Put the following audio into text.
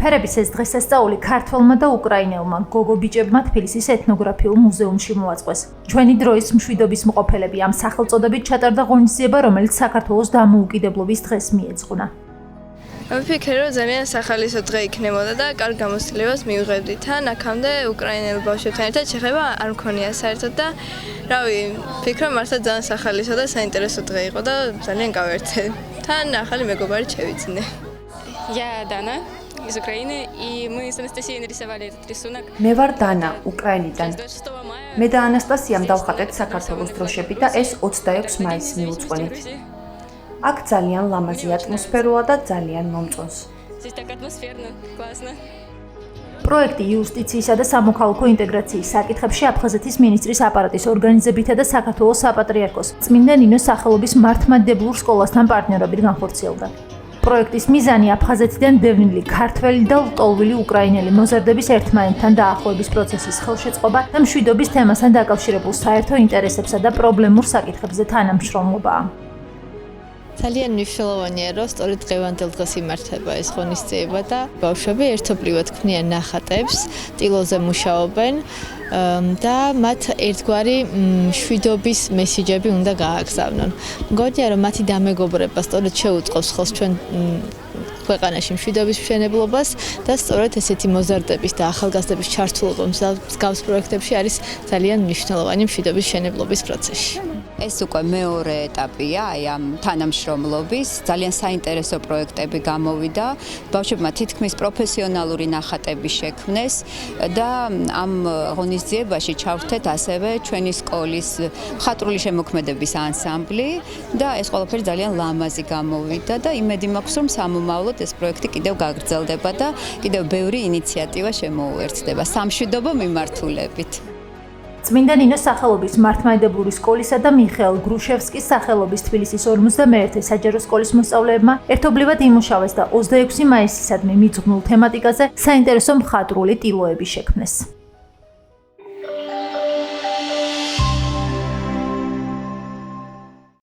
ფერების ეს დღესასწაული ქართველმა და უკრაინელმა გოგო ბიჭებმა თბილისის ეთნოგრაფიულ მუზეუმში მოაწყვეს. ჩვენი დროის მშვიდობის მყოფელები ამ სახელწოდებით ჩატარდა ღონისძიება, რომელიც საქართველოს დამოუკიდებლობის დღეს მიეძღვნა. ვფიქრე, რომ ძალიან სახალისო დღე იქნებოდა და კარგ გამოცდილებას მივიღებდი. თან აქამდე უკრაინელ ბავშვებთან ერთად შეხება არ მქონია საერთოდ და რავი, ვფიქრობ მართლა ძალიან სახალისო და საინტერესო დღე იყო და ძალიან გავერთე. თან ახალი მეგობარი შევიძინე. Я Дана из Украины, и мы с Анастасией нарисовали этот рисунок. მე ვარ დანა, უკრაინიდან. მე და ანასტასიამ დავხატეთ საქართველოს დროშები და ეს 26 მაისს მივუძღვენით. აქ ძალიან ლამაზი ატმოსფეროა და ძალიან მომწონს. Здесь так атмосферно, классно. პროექტი იუსტიციისა და სამოქალაქო ინტეგრაციის საკითხებში აფხაზეთის მინისტრის აპარატის ორგანიზებითა და საქართველოს საპატრიარქოს წმინდა ნინოს სახელობის მართლმადიდებლურ სკოლასთან პარტნიორობით განხორციელდა. პროექტის მიზანი აფხაზეთიდან დევნილი ქართველი და ლტოლვილი უკრაინელი მოზარდების ერთმანეთთან დაახლოების პროცესის ხელშეწყობა და მშვიდობის თემასთან დაკავშირებულ საერთო ინტერესებსა და პრობლემურ საკითხებზე თანამშრომლობაა. ძალიან მნიშვნელოვანია, რომ სწორედ დღევანდელ დღეს იმართება ეს ღონისძიება და ბავშვები ერთობლივად ქმნიან ნახატებს, ტილოზე მუშაობენ და მათ ერთგვარი მშვიდობის მესიჯები უნდა გააგზავნონ. მგონია, რომ მათი დამეგობრება სწორედ შეუწყობს ხელს ჩვენ ქვეყანაში მშვიდობის მშენებლობას და სწორედ ესეთი მოზარდების და ახალგაზრდების ჩართულობა მსგავს პროექტებში არის ძალიან მნიშვნელოვანი მშვიდობის მშენებლობის პროცესში. ეს უკვე მეორე ეტაპია აი ამ თანამშრომლობის, ძალიან საინტერესო პროექტები გამოვიდა. ბავშვებმა თითქმის პროფესიონალური ნახატები შექმნეს და ამ ღონისძიებაში ჩავხვდეთ ასევე ჩვენი სკოლის მხატვრული შემოქმედების ანსამბლი და ეს ყველაფერი ძალიან ლამაზი გამოვიდა და იმედი მაქვს, რომ სამომავლოდ ეს პროექტი კიდევ გაგრძელდება და კიდევ ბევრი ინიციატივა შემოუერთდება სამშვიდობო მიმართულებით. წმინდა ნინოს სახელობის მართლმადიდებლური სკოლისა და მიხეილ გრუშევსკის სახელობის თბილისის 51 საჯარო სკოლის მოსწავლეებმა ერთობლივად იმუშავეს და 26 მაისისადმი მიძღვნულ თემატიკაზე საინტერესო მხატვრული ტილოები შექმნეს.